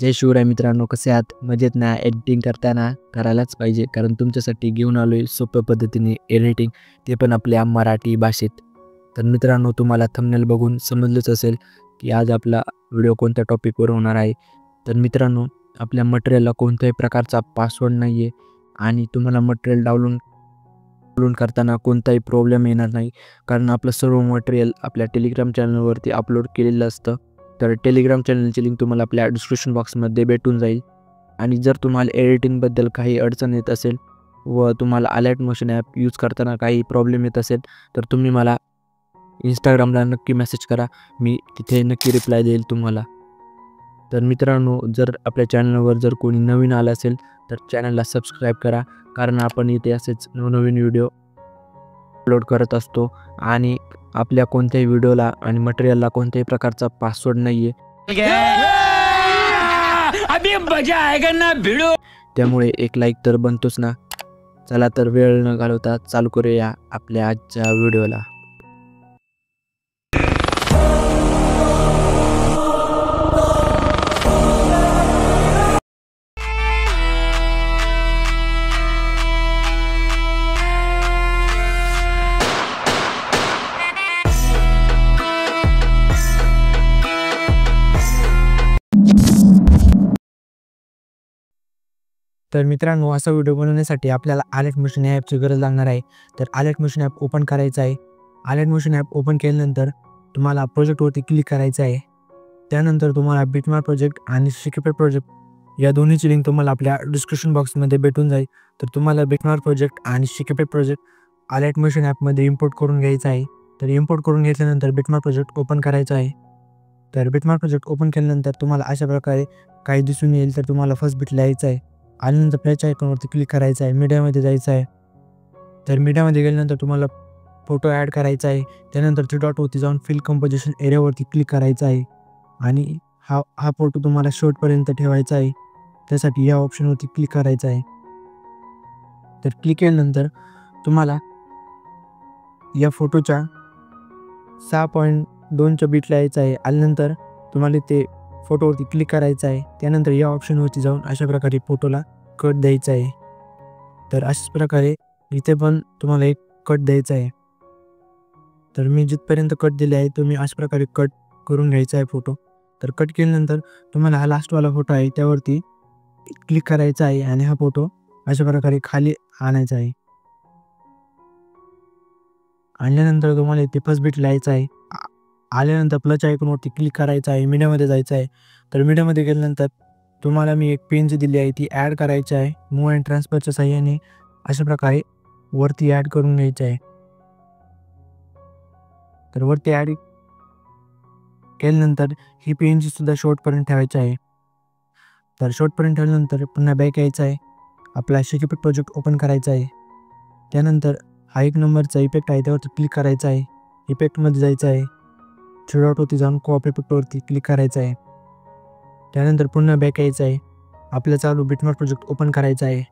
जय शिवराय मित्रांनो, कसे आहात? मजेत ना? एडिटिंग करताना करायलाच पाहिजे, कारण तुमच्यासाठी घेऊन आलो आहे सोप्या पद्धतीने एडिटिंग, ते पण आपल्या मराठी भाषेत. तर मित्रांनो, तुम्हाला थंबनेल बघून समजलंच असेल की आज आपला व्हिडिओ कोणत्या टॉपिकवर होणार आहे. तर मित्रांनो, आपल्या मटेरियलला कोणत्याही प्रकारचा पासवर्ड नाही आहे आणि तुम्हाला मटेरियल डाउनलोड करताना कोणताही प्रॉब्लेम येणार नाही, कारण आपलं सर्व मटेरियल आपल्या टेलिग्राम चॅनलवरती अपलोड केलेलं असतं. तर टेलिग्राम चॅनलची लिंक तुम्हाला आपल्या डिस्क्रिप्शन बॉक्समध्ये भेटून जाईल. आणि जर तुम्हाला एडिटिंगबद्दल काही अडचण येत असेल व तुम्हाला अलर्ट मोशन ॲप यूज करताना काही प्रॉब्लेम येत असेल, तर तुम्ही मला इंस्टाग्रामला नक्की मेसेज करा, मी तिथे नक्की रिप्लाय देईल तुम्हाला. तर मित्रांनो, जर आपल्या चॅनलवर जर कोणी नवीन आलं असेल तर चॅनलला सबस्क्राईब करा, कारण आपण इथे असेच नवनवीन व्हिडिओ अपलोड करत असतो आणि आपल्या कोणत्याही व्हिडिओला आणि मटेरियलला कोणत्याही प्रकारचा पासवर्ड नाही आहे. अभी मजा आएगा ना भिड़ो. त्यामुळे एक लाईक तर बनतोच ना. चला तर वेळ न घालवता चालू करूया आपल्या आजच्या व्हिडिओला. तर मित्रांनो, असा व्हिडिओ बनवण्यासाठी आपल्याला अलर्ट मोशन ॲपची गरज लागणार आहे. तर अलर्ट मोशन ॲप ओपन करायचं आहे. अलर्ट मोशन ॲप ओपन केल्यानंतर तुम्हाला प्रोजेक्टवरती क्लिक करायचं आहे. त्यानंतर तुम्हाला बिटमार्क प्रोजेक्ट आणि शिकेपेट प्रोजेक्ट या दोन्हीची लिंक तुम्हाला आपल्या डिस्क्रिप्शन बॉक्समध्ये भेटून जाईल. तर तुम्हाला बिटमार्क प्रोजेक्ट आणि शिकेपेट प्रोजेक्ट अलर्ट मोशन ॲपमध्ये इम्पोर्ट करून घ्यायचं आहे. तर इम्पोर्ट करून घेतल्यानंतर बिटमार्क प्रोजेक्ट ओपन करायचा आहे. तर बिटमार्क प्रोजेक्ट ओपन केल्यानंतर तुम्हाला अशा प्रकारे काही दिसून येईल. तर तुम्हाला फर्स्ट बिट लिहायचं आहे. आल्यानंतर प्लस आयकॉनवरती क्लिक करायचं आहे. मीडियामध्ये जायचं आहे. तर मीडियामध्ये गेल्यानंतर तुम्हाला फोटो ॲड करायचा आहे. त्यानंतर थ्री डॉटवरती जाऊन फिल कंपोजिशन एरियावरती क्लिक करायचं आहे आणि हा फोटो तुम्हाला शेवटपर्यंत ठेवायचा आहे. त्यासाठी या ऑप्शनवरती क्लिक करायचं आहे. तर क्लिक केल्यानंतर तुम्हाला या फोटोच्या 6.2च्या बीट लिहायचं आहे. आल्यानंतर तुम्हाला ते फोटोवरती क्लिक करायचं आहे. त्यानंतर या ऑप्शनवरती जाऊन अशा प्रकारे फोटोला कट द्यायचा आहे. तर अशाच प्रकारे इथे पण तुम्हाला एक कट द्यायचा आहे. तर मी जिथपर्यंत कट दिले आहे तुम्ही अशा प्रकारे कट करून घ्यायचा आहे फोटो. तर कट केल्यानंतर तुम्हाला हा लास्टवाला फोटो आहे त्यावरती क्लिक करायचा आहे आणि हा फोटो अशा प्रकारे खाली आणायचा आहे. आणल्यानंतर तुम्हाला इथे फर्स्ट बीट लिहायचा आहे. आल्यानंतर प्लस आयकॉनवरती क्लिक करायचं आहे. मीडियामध्ये जायचं आहे. तर मीडियामध्ये गेल्यानंतर तुम्हाला मी एक पेन जी दिली आहे ती ॲड करायची आहे. मूव्ह अँड ट्रान्सफरच्या साहाय्याने अशा प्रकारे वरती ॲड करून घ्यायचं आहे. तर वरती ॲड केल्यानंतर ही पेनची सुद्धा शेवटपर्यंत ठेवायची आहे. तर शेवटपर्यंत ठेवल्यानंतर पुन्हा बॅक यायचं आहे. आपला शिकेपेट प्रोजेक्ट ओपन करायचा आहे. त्यानंतर हा 1 नंबरचा इफेक्ट आहे त्यावरती क्लिक करायचा आहे. इफेक्टमध्ये जायचं आहे. थ्री डॉटवरती जाऊन कॉपी इफेक्टवरती क्लिक करायचं आहे. त्यानंतर पुन्हा बॅक यायचं आहे. आपला चालू बिटमार्क प्रोजेक्ट ओपन करायचा आहे.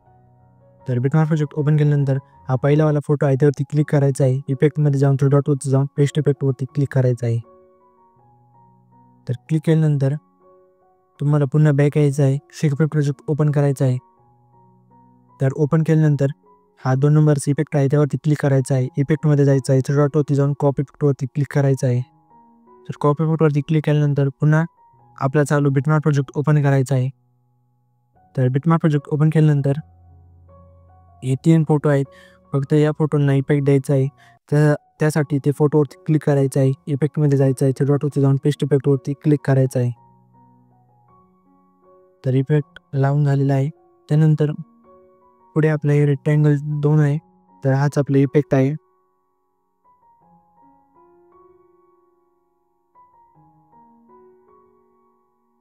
तर बिटमार्क प्रोजेक्ट ओपन केल्यानंतर हा पहिलावाला फोटो आहे त्यावरती क्लिक करायचा आहे. इफेक्टमध्ये जाऊन थ्री डॉटवरती जाऊन पेस्ट इफेक्टवरती क्लिक करायचं आहे. तर क्लिक केल्यानंतर तुम्हाला पुन्हा बॅक यायचं आहे. शिकेपेट प्रोजेक्ट ओपन करायचा आहे. तर ओपन केल्यानंतर हा 2 नंबरचा इफेक्ट आहे त्यावरती क्लिक करायचा आहे. इफेक्टमध्ये जायचं आहे. थ्री डॉटवरती जाऊन कॉपी इफेक्टवरती क्लिक करायचं आहे. तर कॉपी इफेक्टवरती क्लिक केल्यानंतर पुन्हा आपला चालू बिटमार्क प्रोजेक्ट ओपन करायचा आहे. तर बिटमार्क प्रोजेक्ट ओपन केल्यानंतर हे 3 फोटो आहेत. फक्त या फोटोंना इफेक्ट द्यायचा आहे. त्यासाठी ते फोटोवरती क्लिक करायचं आहे. इफेक्टमध्ये जायचं आहे. थ्री डॉटवरती जाऊन पेस्ट इफेक्टवरती क्लिक करायचं आहे. तर इफेक्ट लावून झालेला आहे. त्यानंतर पुढे आपला हे रेक्टँगल 2 आहे. तर हाच आपला इफेक्ट आहे.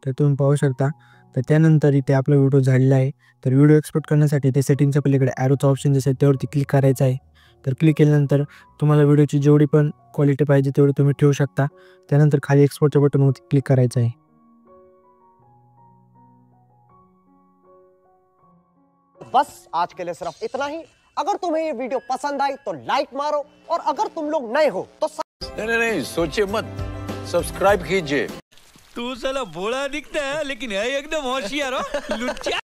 तर तुम्ही पाहू शकता. तर त्यानंतर इथे आपला व्हिडिओ झालेला आहे. तर व्हिडिओ एक्सपोर्ट करण्यासाठी ते सेटिंगच्या पलीकडे ॲरोचा ऑप्शन दिसेल त्यावरती क्लिक करायचं आहे. तर क्लिक केल्यानंतर तुम्हाला व्हिडिओची जेवढी पण क्वालिटी पाहिजे तेवढी तुम्ही ठेवू शकता. त्यानंतर खाली एक्सपोर्टच्या बटनवरती क्लिक करायचं आहे. बस आज के लिए सिर्फ इतना ही. अगर तुम्हें ये वीडियो पसंद आई तो लाइक मारो और अगर तुम लोग नए हो तो नहीं, सोचिए मत, सब्सक्राइब कीजिए. तू साला भोला दिखता है लेकिन है एकदम होशियार हो लुच्चा